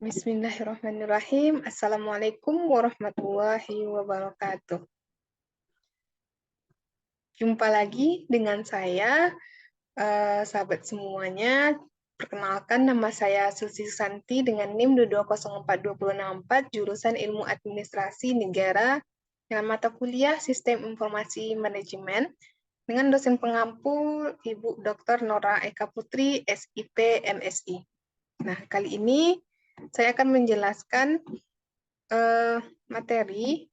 Bismillahirrahmanirrahim. Assalamualaikum warahmatullahi wabarakatuh. Jumpa lagi dengan saya, sahabat semuanya. Perkenalkan, nama saya Susi Susanti dengan NIM 2204264, jurusan Ilmu Administrasi Negara, dengan mata kuliah Sistem Informasi Manajemen, dengan dosen pengampu Ibu Dr. Nora Eka Putri, SIP, MSI. Nah, kali ini saya akan menjelaskan materi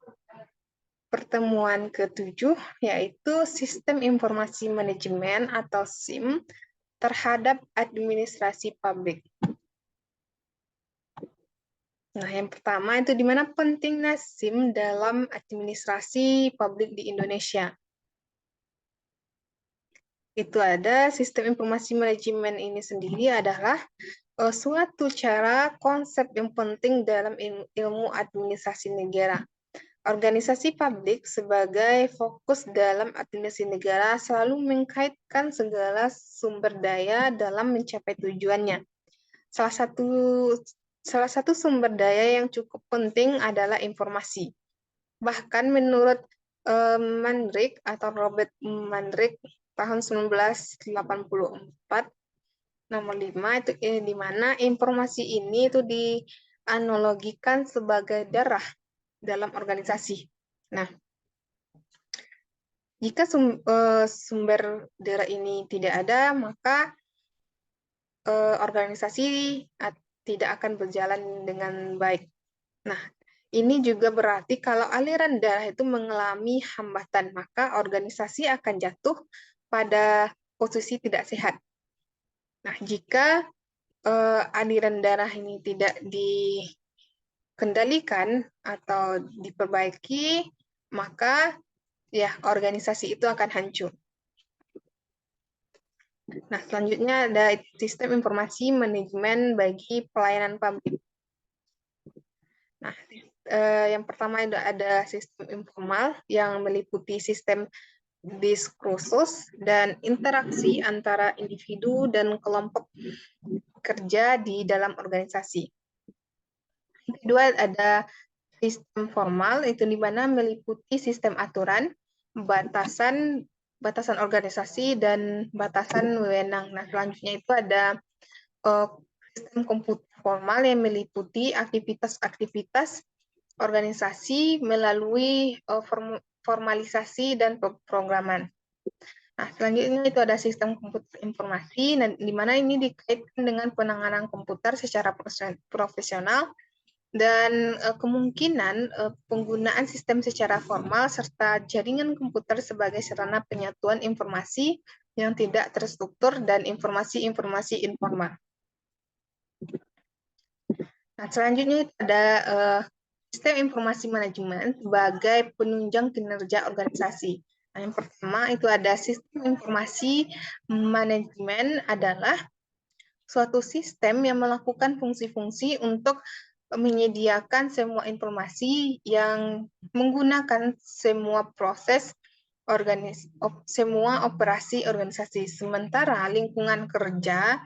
pertemuan ke-7, yaitu Sistem Informasi Manajemen atau SIM terhadap administrasi publik. Nah, yang pertama itu di mana pentingnya SIM dalam administrasi publik di Indonesia. Itu ada sistem informasi manajemen ini sendiri adalah suatu cara konsep yang penting dalam ilmu administrasi negara. Organisasi publik sebagai fokus dalam administrasi negara selalu mengkaitkan segala sumber daya dalam mencapai tujuannya. Salah satu sumber daya yang cukup penting adalah informasi. Bahkan menurut Mandrake atau Robert Mandrake tahun 1984, nomor 5 itu di mana informasi ini itu dianalogikan sebagai darah dalam organisasi. Nah, jika sumber darah ini tidak ada, maka organisasi tidak akan berjalan dengan baik. Nah, ini juga berarti kalau aliran darah itu mengalami hambatan, maka organisasi akan jatuh pada posisi tidak sehat. Nah, jika aliran darah ini tidak dikendalikan atau diperbaiki, maka ya organisasi itu akan hancur. Nah, selanjutnya ada sistem informasi manajemen bagi pelayanan publik. Nah, yang pertama ada sistem informal yang meliputi sistem diskursus dan interaksi antara individu dan kelompok kerja di dalam organisasi. Kedua ada sistem formal, itu di mana meliputi sistem aturan, batasan organisasi, dan batasan wewenang. Nah, selanjutnya itu ada sistem komputer formal yang meliputi aktivitas-aktivitas organisasi melalui formalisasi dan pemrograman. Nah, selanjutnya itu ada sistem komputer informasi, di mana ini dikaitkan dengan penanganan komputer secara profesional, dan kemungkinan penggunaan sistem secara formal serta jaringan komputer sebagai sarana penyatuan informasi yang tidak terstruktur dan informasi-informasi informal. Nah, selanjutnya ada sistem informasi manajemen sebagai penunjang kinerja organisasi. Nah, yang pertama itu ada sistem informasi manajemen adalah suatu sistem yang melakukan fungsi-fungsi untuk menyediakan semua informasi yang menggunakan semua proses semua operasi organisasi. Sementara lingkungan kerja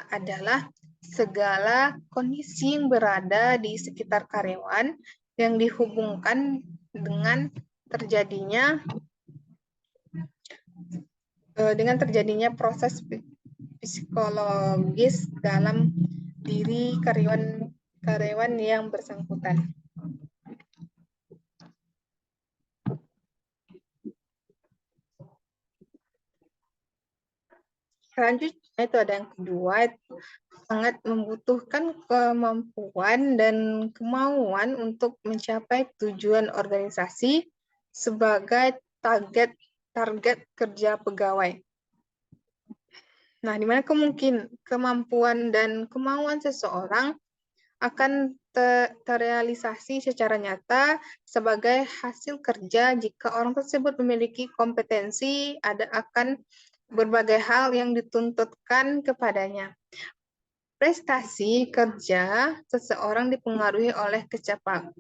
adalah segala kondisi yang berada di sekitar karyawan yang dihubungkan dengan terjadinya proses psikologis dalam diri karyawan yang bersangkutan. Selanjutnya itu ada yang kedua, sangat membutuhkan kemampuan dan kemauan untuk mencapai tujuan organisasi sebagai target kerja pegawai. Nah, di mana kemampuan dan kemauan seseorang akan terrealisasi secara nyata sebagai hasil kerja jika orang tersebut memiliki kompetensi akan berbagai hal yang dituntutkan kepadanya. Prestasi kerja seseorang dipengaruhi oleh kecakapan,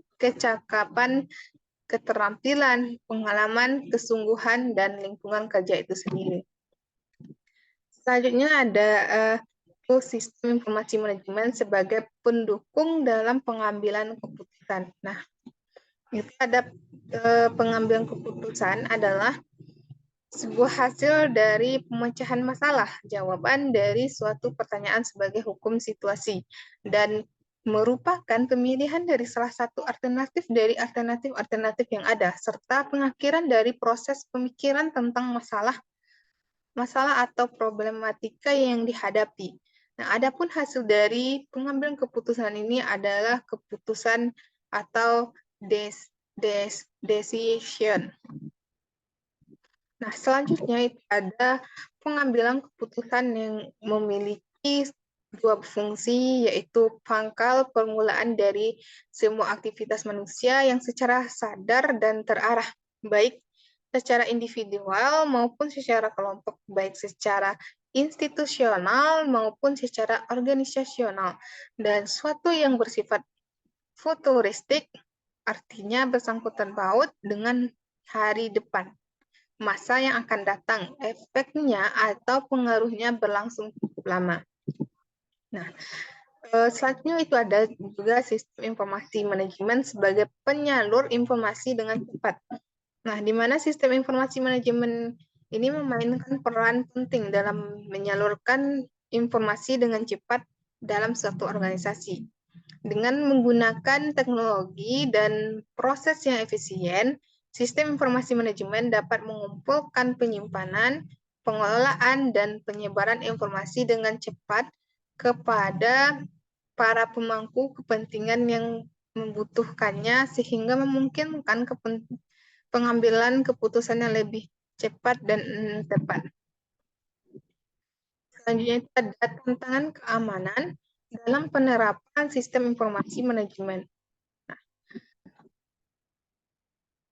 keterampilan, pengalaman, kesungguhan, dan lingkungan kerja itu sendiri. Selanjutnya ada yaitu sistem informasi manajemen sebagai pendukung dalam pengambilan keputusan. Nah, itu ada pengambilan keputusan adalah sebuah hasil dari pemecahan masalah, jawaban dari suatu pertanyaan sebagai hukum situasi, dan merupakan pemilihan dari salah satu alternatif dari alternatif-alternatif yang ada, serta pengakhiran dari proses pemikiran tentang masalah atau problematika yang dihadapi. Nah, adapun hasil dari pengambilan keputusan ini adalah keputusan atau decision. Nah, selanjutnya itu ada pengambilan keputusan yang memiliki dua fungsi, yaitu pangkal permulaan dari semua aktivitas manusia yang secara sadar dan terarah, baik secara individual maupun secara kelompok, baik secara institusional maupun secara organisasional, dan suatu yang bersifat futuristik, artinya bersangkutan paut dengan hari depan, masa yang akan datang, efeknya atau pengaruhnya berlangsung cukup lama. Nah, selanjutnya itu ada juga sistem informasi manajemen sebagai penyalur informasi dengan cepat. Nah, di mana sistem informasi manajemen ini memainkan peran penting dalam menyalurkan informasi dengan cepat dalam suatu organisasi. Dengan menggunakan teknologi dan proses yang efisien, sistem informasi manajemen dapat mengumpulkan penyimpanan, pengelolaan, dan penyebaran informasi dengan cepat kepada para pemangku kepentingan yang membutuhkannya, sehingga memungkinkan pengambilan keputusan yang lebih cepat dan tepat. Selanjutnya itu ada tantangan keamanan dalam penerapan sistem informasi manajemen. Nah,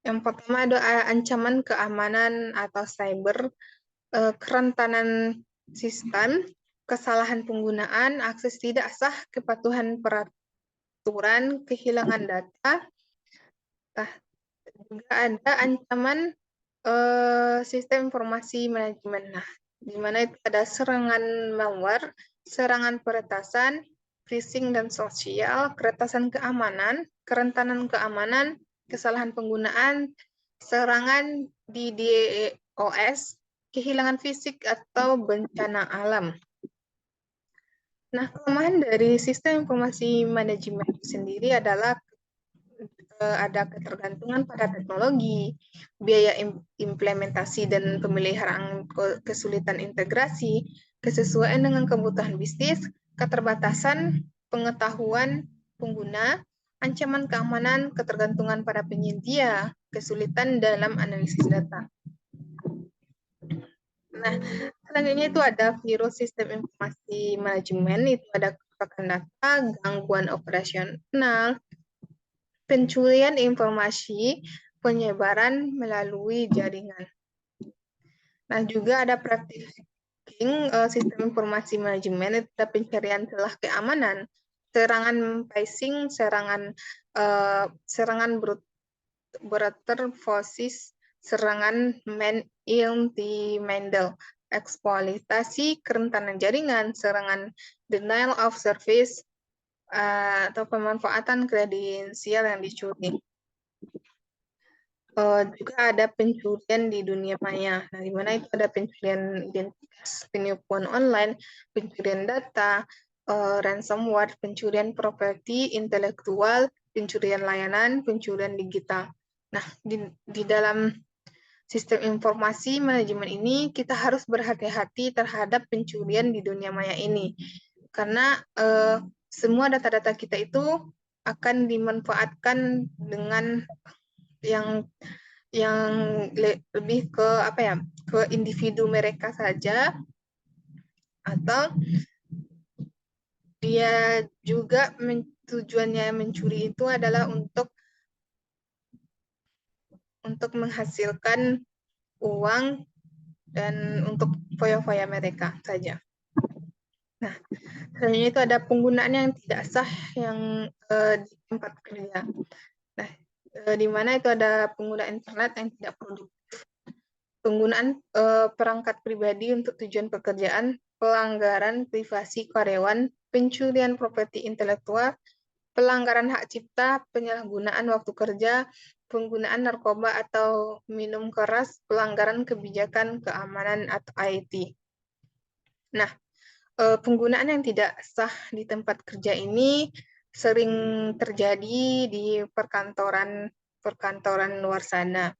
yang pertama ada ancaman keamanan atau cyber, kerentanan sistem, kesalahan penggunaan, akses tidak sah, kepatuhan peraturan, kehilangan data. Nah, juga ada ancaman sistem informasi manajemen. Nah, di mana itu ada serangan malware, serangan peretasan, phishing dan sosial, keretasan keamanan, kerentanan keamanan, kesalahan penggunaan, serangan di DOS, kehilangan fisik atau bencana alam. Nah, kelemahan dari sistem informasi manajemen sendiri adalah ada ketergantungan pada teknologi, biaya implementasi dan pemeliharaan, kesulitan integrasi, kesesuaian dengan kebutuhan bisnis, keterbatasan pengetahuan pengguna, ancaman keamanan, ketergantungan pada penyedia, kesulitan dalam analisis data. Nah, selanjutnya itu ada virus sistem informasi manajemen, itu ada kerusakan data, gangguan operasional, pencurian informasi, penyebaran melalui jaringan. Nah, juga ada practice hacking, sistem informasi manajemen, itu ada pencarian celah keamanan, serangan phishing, serangan brute force, serangan man-in-the-middle, eksploitasi kerentanan jaringan, serangan denial of service, atau pemanfaatan kredensial yang dicuri. Juga ada pencurian di dunia maya. Nah, di mana itu ada pencurian identitas, penipuan online, pencurian data, ransomware, pencurian properti intelektual, pencurian layanan, pencurian digital. Nah, di dalam sistem informasi manajemen ini kita harus berhati-hati terhadap pencurian di dunia maya ini. Karena semua data-data kita itu akan dimanfaatkan dengan yang lebih ke ke individu mereka saja, atau dia juga tujuannya mencuri itu adalah untuk menghasilkan uang dan untuk foya-foya mereka saja. Nah, selanjutnya itu ada penggunaan yang tidak sah yang di tempat kerja. Nah, di mana itu ada penggunaan internet yang tidak produktif, penggunaan perangkat pribadi untuk tujuan pekerjaan pelanggaran privasi karyawan, pencurian properti intelektual, pelanggaran hak cipta, penyalahgunaan waktu kerja, penggunaan narkoba atau minum keras, pelanggaran kebijakan keamanan atau IT. Nah, penggunaan yang tidak sah di tempat kerja ini sering terjadi di perkantoran luar sana.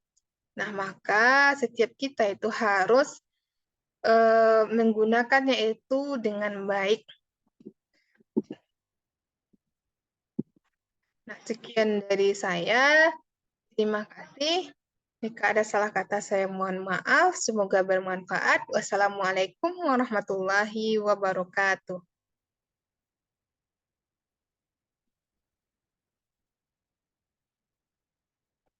Nah, maka setiap kita itu harus menggunakannya itu dengan baik. Nah, sekian dari saya. Terima kasih. Jika ada salah kata, saya mohon maaf. Semoga bermanfaat. Wassalamualaikum warahmatullahi wabarakatuh.